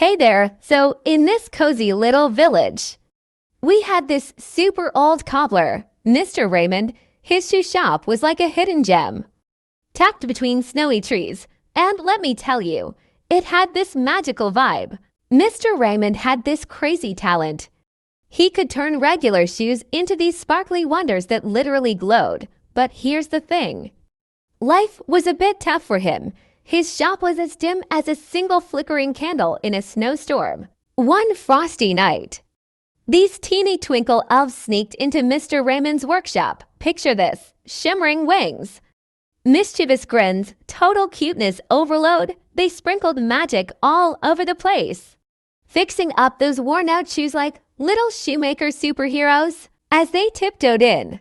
Hey there, so in this cozy little village, we had this super old cobbler, Mr. Raymond. His shoe shop was like a hidden gem, tucked between snowy trees, and let me tell you, it had this magical vibe. Mr. Raymond had this crazy talent. He could turn regular shoes into these sparkly wonders that literally glowed. But here's the thing. Life was a bit tough for him. His shop was as dim as a single flickering candle in a snowstorm. One frosty night, these teeny twinkle elves sneaked into Mr. Raymond's workshop. Picture this, shimmering wings, mischievous grins, total cuteness overload. They sprinkled magic all over the place, fixing up those worn-out shoes like little shoemaker superheroes. As they tiptoed in,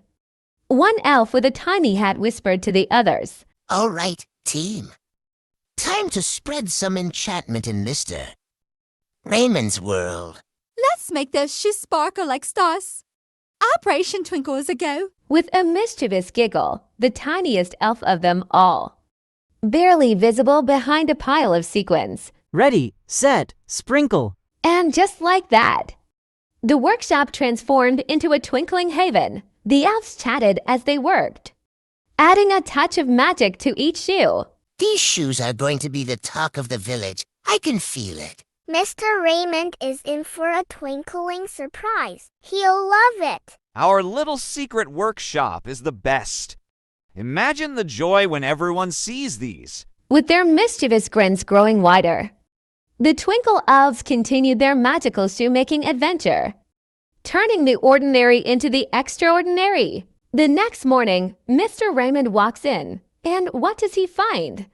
one elf with a tiny hat whispered to the others, "All right, team. Time to spread some enchantment in Mr. Raymond's world." Let's make those shoes sparkle like stars. Operation Twinkle is a go. With a mischievous giggle, the tiniest elf of them all, barely visible behind a pile of sequins. Ready, set, sprinkle. And just like that, the workshop transformed into a twinkling haven. The elves chatted as they worked, adding a touch of magic to each shoe. These shoes are going to be the talk of the village. I can feel it. Mr. Raymond is in for a twinkling surprise. He'll love it. Our little secret workshop is the best. Imagine the joy when everyone sees these. With their mischievous grins growing wider, the Twinkle Elves continued their magical shoemaking adventure, turning the ordinary into the extraordinary. The next morning, Mr. Raymond walks in, and what does he find?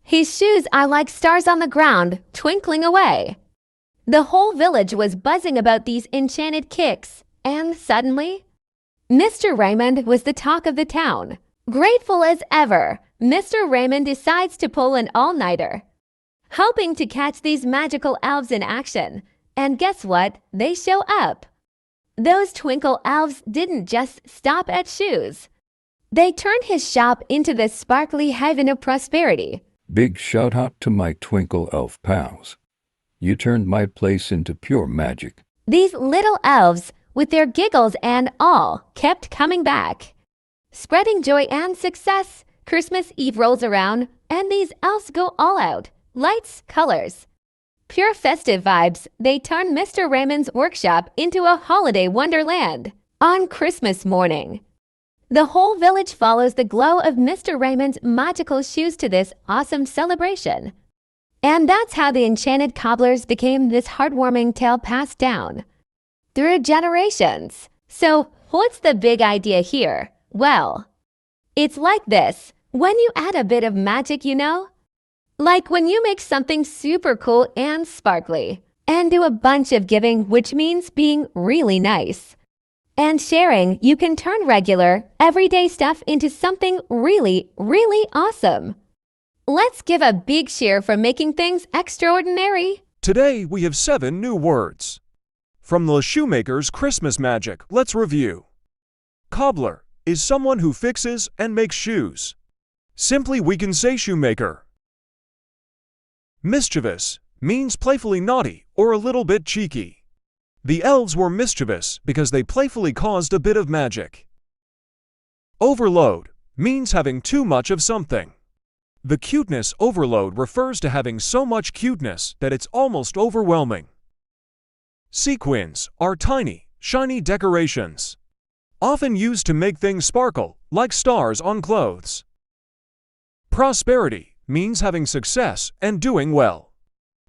His shoes are like stars on the ground, twinkling away. The whole village was buzzing about these enchanted kicks, and suddenly, Mr. Raymond was the talk of the town. Grateful as ever, Mr. Raymond decides to pull an all-nighter, hoping to catch these magical elves in action. And guess what? They show up. Those twinkle elves didn't just stop at shoes. They turned his shop into the sparkly haven of prosperity. Big shout out to my Twinkle Elf pals. You turned my place into pure magic. These little elves, with their giggles and all, kept coming back, spreading joy and success. Christmas Eve rolls around, and these elves go all out. Lights, colors, pure festive vibes. They turn Mr. Raymond's workshop into a holiday wonderland. On Christmas morning, the whole village follows the glow of Mr. Raymond's magical shoes to this awesome celebration. And that's how the enchanted cobblers became this heartwarming tale passed down through generations. So, what's the big idea here? Well, it's like this. When you add a bit of magic, like when you make something super cool and sparkly, and do a bunch of giving, which means being really nice, and sharing, you can turn regular, everyday stuff into something really, really awesome. Let's give a big cheer for making things extraordinary. Today we have 7 new words. From the Shoemaker's Christmas Magic, let's review. Cobbler is someone who fixes and makes shoes. Simply we can say shoemaker. Mischievous means playfully naughty or a little bit cheeky. The elves were mischievous because they playfully caused a bit of magic. Overload means having too much of something. The cuteness overload refers to having so much cuteness that it's almost overwhelming. Sequins are tiny, shiny decorations, often used to make things sparkle, like stars on clothes. Prosperity means having success and doing well.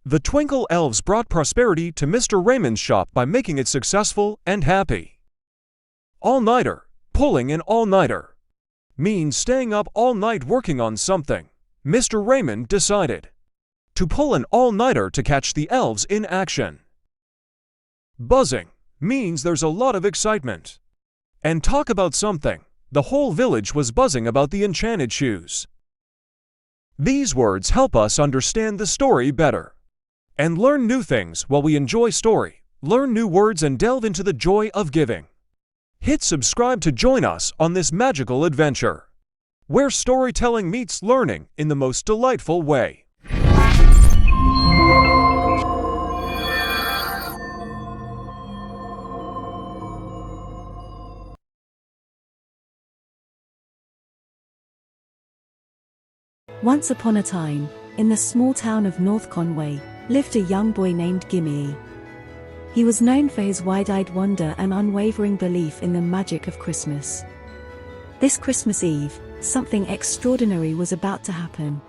The Twinkle Elves brought prosperity to Mr. Raymond's shop by making it successful and happy. All-nighter, pulling an all-nighter, means staying up all night working on something. Mr. Raymond decided to pull an all-nighter to catch the elves in action. Buzzing means there's a lot of excitement. And talk about something. The whole village was buzzing about the enchanted shoes. These words help us understand the story better and learn new things while we enjoy story, learn new words and delve into the joy of giving. Hit subscribe to join us on this magical adventure, where storytelling meets learning in the most delightful way. Once upon a time, in the small town of North Conway, lived a young boy named Gimme. He was known for his wide-eyed wonder and unwavering belief in the magic of Christmas. This Christmas Eve, something extraordinary was about to happen.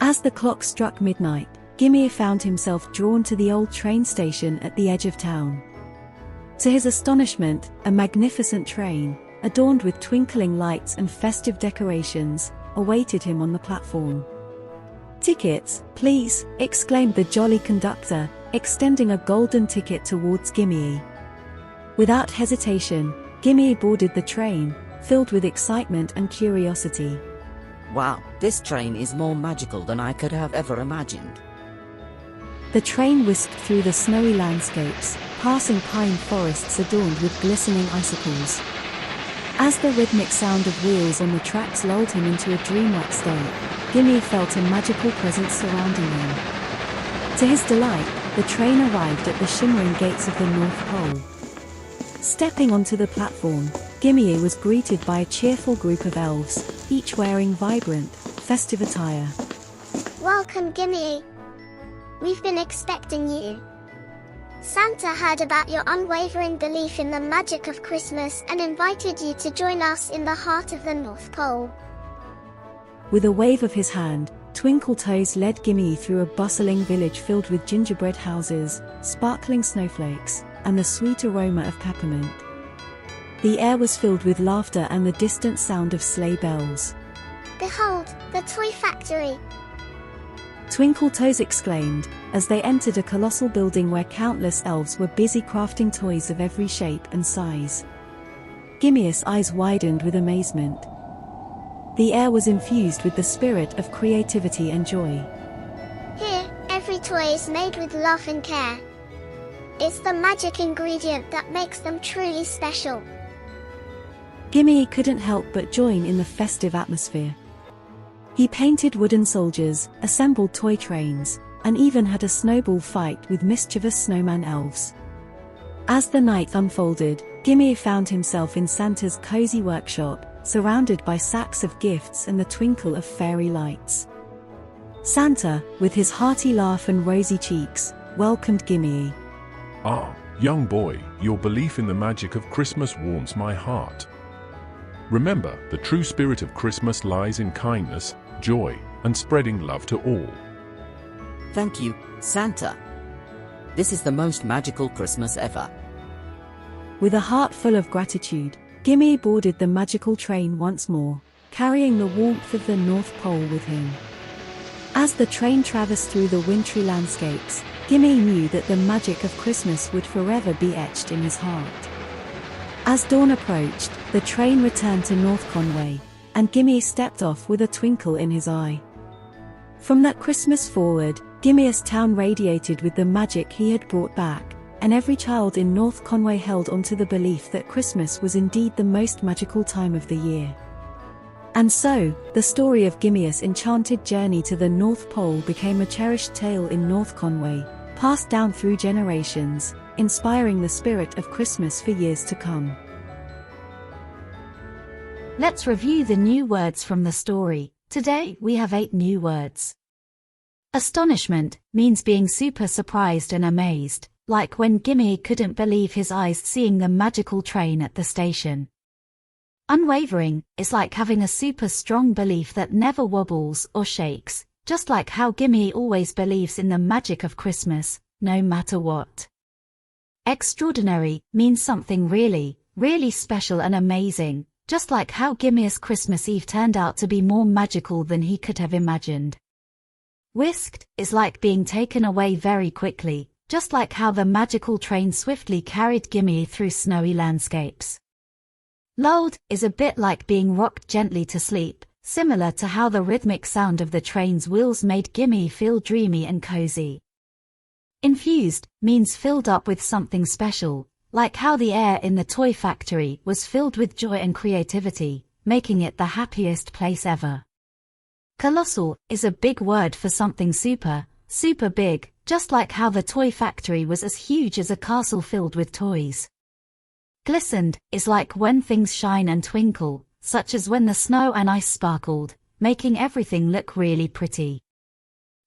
As the clock struck midnight, Gimme found himself drawn to the old train station at the edge of town. To his astonishment, a magnificent train, adorned with twinkling lights and festive decorations, awaited him on the platform. "Tickets, please," exclaimed the jolly conductor, extending a golden ticket towards Gimme. Without hesitation, Gimme boarded the train, filled with excitement and curiosity. Wow, this train is more magical than I could have ever imagined. The train whisked through the snowy landscapes, passing pine forests adorned with glistening icicles. As the rhythmic sound of wheels on the tracks lulled him into a dreamlike state, Gimme felt a magical presence surrounding him. To his delight, the train arrived at the shimmering gates of the North Pole. Stepping onto the platform, Gimme was greeted by a cheerful group of elves, each wearing vibrant, festive attire. Welcome, Gimme. We've been expecting you. Santa heard about your unwavering belief in the magic of Christmas and invited you to join us in the heart of the North Pole. With a wave of his hand, Twinkle Toes led Gimme through a bustling village filled with gingerbread houses, sparkling snowflakes, and the sweet aroma of peppermint. The air was filled with laughter and the distant sound of sleigh bells. Behold, the toy factory! Twinkle Toes exclaimed, as they entered a colossal building where countless elves were busy crafting toys of every shape and size. Gimme's eyes widened with amazement. The air was infused with the spirit of creativity and joy. Here, every toy is made with love and care. It's the magic ingredient that makes them truly special. Gimme couldn't help but join in the festive atmosphere. He painted wooden soldiers, assembled toy trains, and even had a snowball fight with mischievous snowman elves. As the night unfolded, Gimme found himself in Santa's cozy workshop, surrounded by sacks of gifts and the twinkle of fairy lights. Santa, with his hearty laugh and rosy cheeks, welcomed Gimme. "Ah, young boy, your belief in the magic of Christmas warms my heart. Remember, the true spirit of Christmas lies in kindness, joy, and spreading love to all." Thank you, Santa. This is the most magical Christmas ever. With a heart full of gratitude, Gimme boarded the magical train once more, carrying the warmth of the North Pole with him. As the train traversed through the wintry landscapes, Gimme knew that the magic of Christmas would forever be etched in his heart. As dawn approached, the train returned to North Conway, and Gimme stepped off with a twinkle in his eye. From that Christmas forward, Gimme's town radiated with the magic he had brought back, and every child in North Conway held onto the belief that Christmas was indeed the most magical time of the year. And so, the story of Gimme's enchanted journey to the North Pole became a cherished tale in North Conway, passed down through generations, inspiring the spirit of Christmas for years to come. Let's review the new words from the story. Today, we have 8 new words. Astonishment means being super surprised and amazed, like when Gimme couldn't believe his eyes seeing the magical train at the station. Unwavering is like having a super strong belief that never wobbles or shakes, just like how Gimme always believes in the magic of Christmas, no matter what. Extraordinary means something really, really special and amazing, just like how Gimme's Christmas Eve turned out to be more magical than he could have imagined. Whisked is like being taken away very quickly, just like how the magical train swiftly carried Gimme through snowy landscapes. Lulled is a bit like being rocked gently to sleep, similar to how the rhythmic sound of the train's wheels made Gimme feel dreamy and cozy. Infused means filled up with something special, like how the air in the toy factory was filled with joy and creativity, making it the happiest place ever. Colossal is a big word for something super, super big, just like how the toy factory was as huge as a castle filled with toys. Glistened is like when things shine and twinkle, such as when the snow and ice sparkled, making everything look really pretty.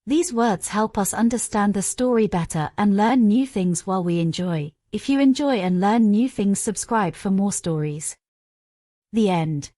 These words help us understand the story better and learn new things while we enjoy. If you enjoy and learn new things, subscribe for more stories. The end.